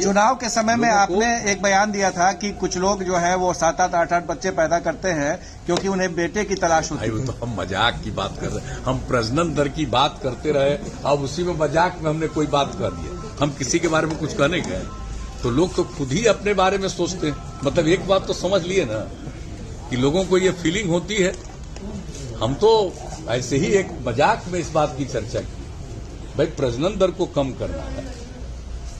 चुनाव के समय में आपने एक बयान दिया था कि कुछ लोग जो है वो 7-7, 8-8 बच्चे पैदा करते हैं क्योंकि उन्हें बेटे की तलाश होती है। तो हम मजाक की बात कर रहे हैं, हम प्रजनन दर की बात करते रहे, अब उसी में मजाक में हमने कोई बात कर दी। हम किसी के बारे में कुछ कहने गए तो लोग तो खुद ही अपने बारे में सोचते हैं। मतलब एक बात तो समझ लिए ना कि लोगों को ये फीलिंग होती है। हम तो ऐसे ही एक मजाक में इस बात की चर्चा की, भाई प्रजनन दर को कम करना है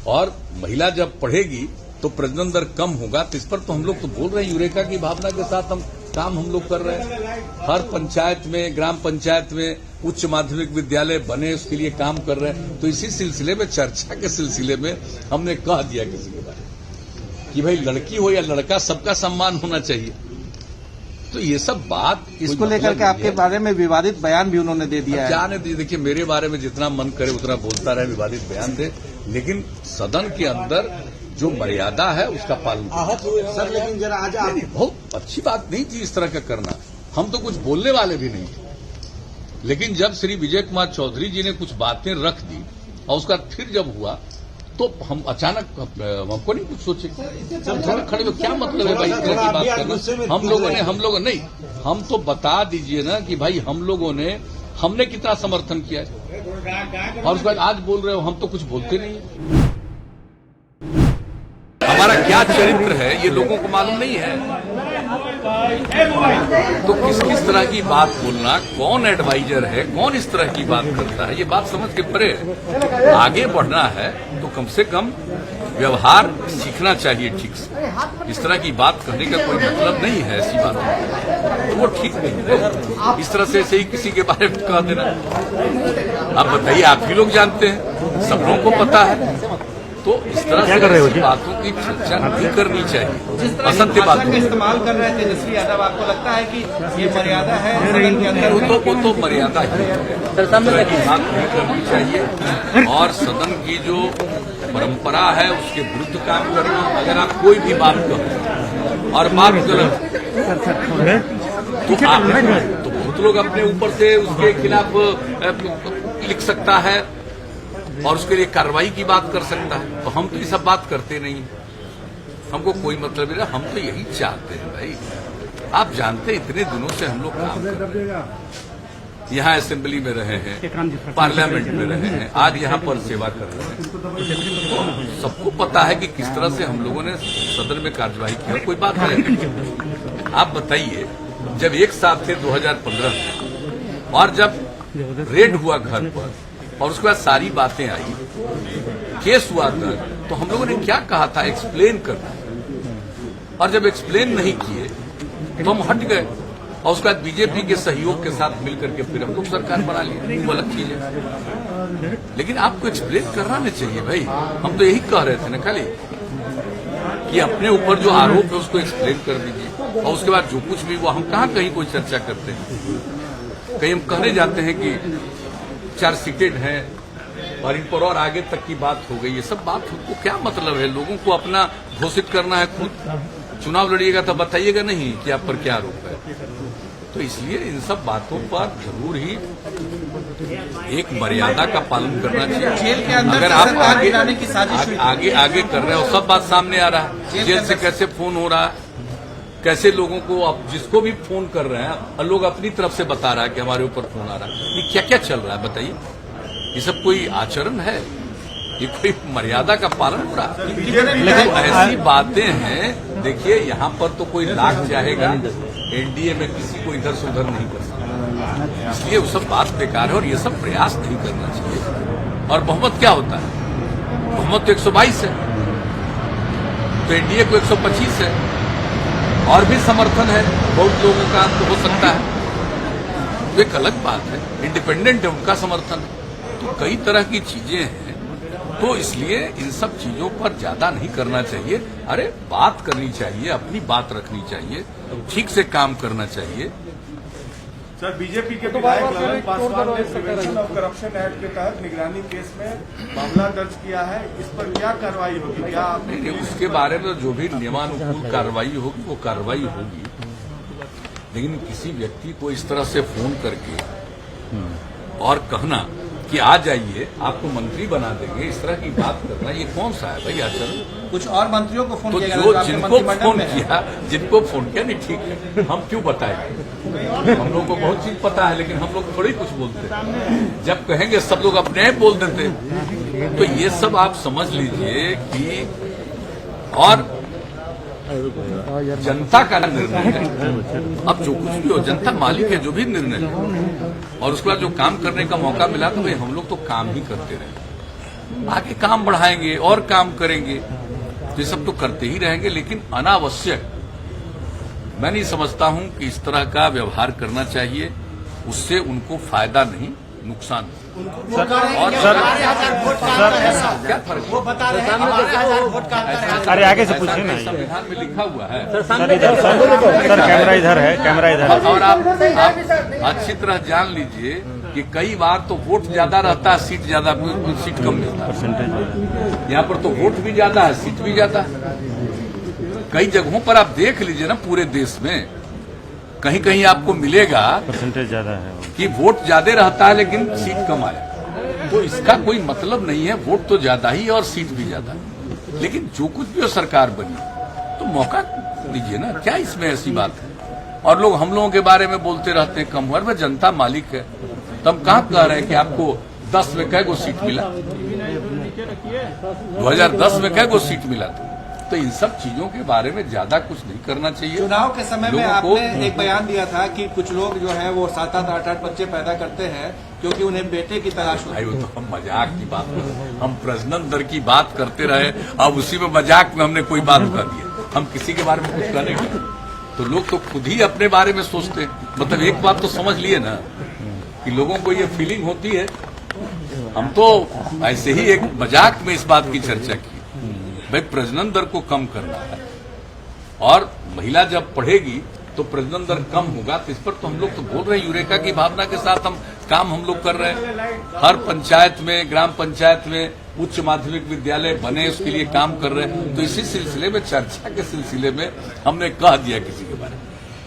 और महिला जब पढ़ेगी तो प्रजनन दर कम होगा। तो इस पर तो हम लोग तो बोल रहे हैं, यूरेका की भावना के साथ हम लोग कर रहे हैं। हर पंचायत में, ग्राम पंचायत में उच्च माध्यमिक विद्यालय बने, उसके लिए काम कर रहे हैं। तो इसी सिलसिले में, चर्चा के सिलसिले में हमने कह दिया किसी के बारे में कि भाई लड़की हो या लड़का, सबका सम्मान होना चाहिए। तो ये सब बात इसको लेकर के आपके बारे में विवादित बयान भी उन्होंने दे दिया है। क्या ने देखिए, मेरे बारे में जितना मन करे उतना बोलता रहे, विवादित बयान दे, लेकिन सदन के अंदर जो मर्यादा है उसका पालन सर। लेकिन जरा आज बहुत अच्छी बात नहीं थी इस तरह का करना। हम तो कुछ बोलने वाले भी नहीं थे, लेकिन जब श्री विजय कुमार चौधरी जी ने कुछ बातें रख दी और उसका फिर जब हुआ तो हम अचानक, हमको नहीं कुछ सोचे, थोड़े खड़े हुए, क्या मतलब है भाई इस तरह की बात करना। हम लोगों नहीं, हम तो बता दीजिए ना कि भाई हमने कितना समर्थन किया है और उसके बाद आज बोल रहे हो हम तो कुछ बोलते नहीं। हमारा क्या चरित्र है ये लोगों को मालूम नहीं है। तो किस तरह की बात बोलना, कौन एडवाइजर है, कौन इस तरह की बात करता है, ये बात समझ के परे आगे बढ़ना है तो कम से कम व्यवहार सीखना चाहिए ठीक से। इस तरह की बात करने का कोई मतलब नहीं है, ऐसी बात तो वो ठीक नहीं है। इस तरह से ऐसे ही किसी के बारे में कह देना। अब बताइए, आप ही लोग जानते हैं, सब लोगों को पता है। तो इस तरह से बातों की चर्चा नहीं करनी चाहिए। असत्य बातों का इस्तेमाल कर रहे हैं तेजस्वी यादव, आपको लगता है कि ये मर्यादा है सदन के अंदर? वो तो मर्यादा ही है, बात नहीं करनी चाहिए। और सदन की जो परंपरा है उसके विरुद्ध काम करना। अगर आप कोई भी बात करो और बात गलत तो बहुत लोग अपने ऊपर से उसके खिलाफ लिख सकता है और उसके लिए कार्रवाई की बात कर सकता है। तो हम तो ये सब बात करते नहीं, हमको कोई मतलब नहीं। हम तो यही चाहते हैं भाई, आप जानते हैं इतने दिनों से हम लोग काम कर रहे हैं, यहाँ असेंबली में रहे हैं, पार्लियामेंट में रहे हैं, आज यहाँ पर सेवा कर रहे हैं। तो सबको पता है कि किस तरह से हम लोगों ने सदन में कार्यवाही की। कोई बात है, आप बताइए, जब एक साथ थे 2015 में और जब रेड हुआ घर पर और उसके बाद सारी बातें आई, केस हुआ था, तो हम लोगों ने क्या कहा था, एक्सप्लेन करना। और जब एक्सप्लेन नहीं किए तो हम हट गए और उसके बाद बीजेपी के सहयोग के साथ मिलकर के फिर हम लोग सरकार बना ली। वो अलग चीज है, लेकिन आपको एक्सप्लेन करना नहीं चाहिए भाई। हम तो यही कह रहे थे ना खाली कि अपने ऊपर जो आरोप है उसको एक्सप्लेन कर दीजिए और उसके बाद जो कुछ भी वो, हम कहाँ कहीं कोई चर्चा करते हैं। कहीं हम कहने जाते हैं कि चार्जशीटेड है और इन पर और आगे तक की बात हो गई। ये सब बात को क्या मतलब है? लोगों को अपना घोषित करना है, खुद चुनाव लड़िएगा तो बताइएगा नहीं कि आप पर क्या आरोप है। तो इसलिए इन सब बातों पर जरूर ही एक मर्यादा का पालन करना चाहिए। जेल के अंदर अगर आप आगे कर रहे हो, सब बात सामने आ रहा है। जेल से कैसे फोन हो रहा है, कैसे लोगों को, आप जिसको भी फोन कर रहे हैं और लोग अपनी तरफ से बता रहा है कि हमारे ऊपर फोन आ रहा है। ये क्या क्या चल रहा है बताइए? ये सब कोई आचरण है? ये कोई मर्यादा का पालन हो रहा है? लेकिन ऐसी बातें हैं, देखिए यहाँ पर तो कोई लाख चाहेगा, एनडीए में किसी को इधर से उधर नहीं कर सकता। इसलिए वो सब बात बेकार है और ये सब प्रयास नहीं करना चाहिए। और बहुमत क्या होता है? बहुमत तो 122 है, तो एनडीए को 125 है और भी समर्थन है बहुत लोगों का, तो हो सकता है। तो एक अलग बात है, इंडिपेंडेंट है, उनका समर्थन है। तो कई तरह की चीजें हैं, तो इसलिए इन सब चीजों पर ज्यादा नहीं करना चाहिए। अरे बात करनी चाहिए, अपनी बात रखनी चाहिए, ठीक से काम करना चाहिए। सर, बीजेपी के विधायक ललन पासवान ने प्रिवेंशन ऑफ करप्शन एक्ट के तहत निगरानी केस में मामला दर्ज किया है, इस पर क्या कार्रवाई होगी? क्या नहीं, उसके बारे में जो भी नियमानुकूल कार्रवाई होगी वो कार्रवाई होगी, लेकिन किसी व्यक्ति को इस तरह से फोन करके और कहना कि आ जाइए आपको मंत्री बना देंगे, इस तरह की बात करना ये कौन सा है भाई आचरण? कुछ और मंत्रियों को फोन तो किया जो गया था, जिनको आपके फोन मंत्रिमंडल में है। किया, जिनको फोन किया नहीं ठीक है, हम क्यों बताएंगे? हम लोग को बहुत चीज पता है, लेकिन हम लोग थोड़ी कुछ बोलते हैं। जब कहेंगे सब लोग अपने आप बोल देते हैं। तो ये सब आप समझ लीजिए कि और जनता का निर्णय है। अब जो कुछ भी हो, जनता मालिक है, जो भी निर्णय है। और उसके बाद जो काम करने का मौका मिला तो भाई हम लोग तो काम ही करते रहे, आगे काम बढ़ाएंगे और काम करेंगे, तो ये सब तो करते ही रहेंगे। लेकिन अनावश्यक मैं नहीं समझता हूं कि इस तरह का व्यवहार करना चाहिए। उससे उनको फायदा नहीं, नुकसान। और क्या फर्क वो बता रहे हैं 12,000 वोट का अंतर है। अरे आगे से पूछिए ना। संविधान में लिखा हुआ है। सर इधर सर कैमरा इधर है, कैमरा इधर है। और आप अच्छी तरह जान लीजिए कि कई बार तो वोट ज्यादा रहता है, सीट ज्यादा, सीट कम मिलता है। परसेंटेज यहाँ पर तो वोट भी ज्यादा है, सीट भी ज्यादा है। कई जगहों पर आप देख लीजिए ना, पूरे देश में कहीं कहीं आपको मिलेगा परसेंटेज ज्यादा है। कि वोट ज्यादा रहता है लेकिन सीट कम आया। तो इसका कोई मतलब नहीं है, वोट तो ज्यादा ही और सीट भी ज्यादा। लेकिन जो कुछ भी हो सरकार बनी तो मौका दीजिए ना, क्या इसमें ऐसी बात है? और लोग हम लोगों के बारे में बोलते रहते हैं कम हुआ, वह जनता मालिक है। तो हम कहाँ कह रहे हैं कि आपको 10 में कै गो सीट मिला, 2010 में कै गो सीट मिला? तो इन सब चीजों के बारे में ज्यादा कुछ नहीं करना चाहिए। चुनाव के समय में लोगों को आपने एक बयान दिया था कि कुछ लोग जो है वो 7-7, 8-8 बच्चे पैदा करते हैं क्योंकि उन्हें बेटे की तलाश होती है। भाई वो तो हम मजाक की बात कर, हम प्रजनन दर की बात करते रहे, अब उसी में मजाक में हमने कोई बात कर दी। हम किसी के बारे में कुछ कहने का तो लोग तो खुद ही अपने बारे में सोचते हैं। मतलब एक बात तो समझ लिए ना कि लोगों को ये फीलिंग होती है। हम तो ऐसे ही एक मजाक में इस बात की चर्चा की, भाई प्रजनन दर को कम करना है और महिला जब पढ़ेगी तो प्रजनन दर कम होगा। तो इस पर तो हम लोग तो बोल रहे हैं, यूरेका की भावना के साथ हम लोग कर रहे हैं। हर पंचायत में, ग्राम पंचायत में उच्च माध्यमिक विद्यालय बने, उसके लिए काम कर रहे हैं। तो इसी सिलसिले में, चर्चा के सिलसिले में हमने कह दिया किसी के बारे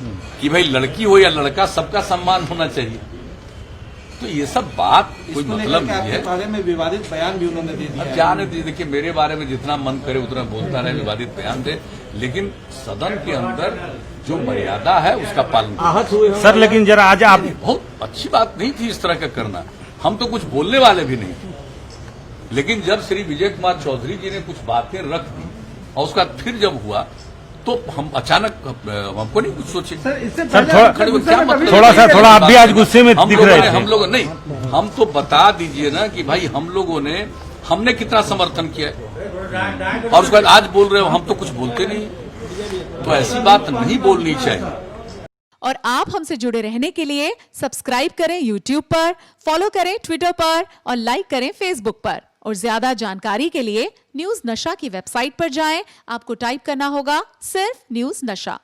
में कि भाई लड़की हो या लड़का, सबका सम्मान होना चाहिए। तो ये सब बात कोई मतलब नहीं है। बारे में विवादित बयान भी उन्होंने दे दिया। अब क्या नहीं, देखिए मेरे बारे में जितना मन करे उतना बोलता रहे, विवादित बयान दे, लेकिन सदन के अंदर जो मर्यादा है उसका पालन करें। सर लेकिन जरा आज आप बहुत अच्छी बात नहीं थी इस तरह का करना। हम तो कुछ बोलने वाले भी नहीं थे, लेकिन जब श्री विजय कुमार चौधरी जी ने कुछ बातें रख दी और उसका फिर जब हुआ तो हम अचानक, हमको नहीं कुछ सोचे। सर मतलब थोड़ा आप भी आज गुस्से में दिख रहे थे। हम लोग नहीं, हम तो बता दीजिए ना कि भाई हम लोगों ने, हमने कितना समर्थन किया है। और उसके बाद आज बोल रहे हो हम तो कुछ बोलते नहीं, तो ऐसी बात नहीं बोलनी चाहिए। और आप हमसे जुड़े रहने के लिए सब्सक्राइब करें YouTube पर, फॉलो करें Twitter पर और लाइक करें Facebook पर। और ज्यादा जानकारी के लिए न्यूज नशा की वेबसाइट पर जाएं। आपको टाइप करना होगा सिर्फ न्यूज नशा।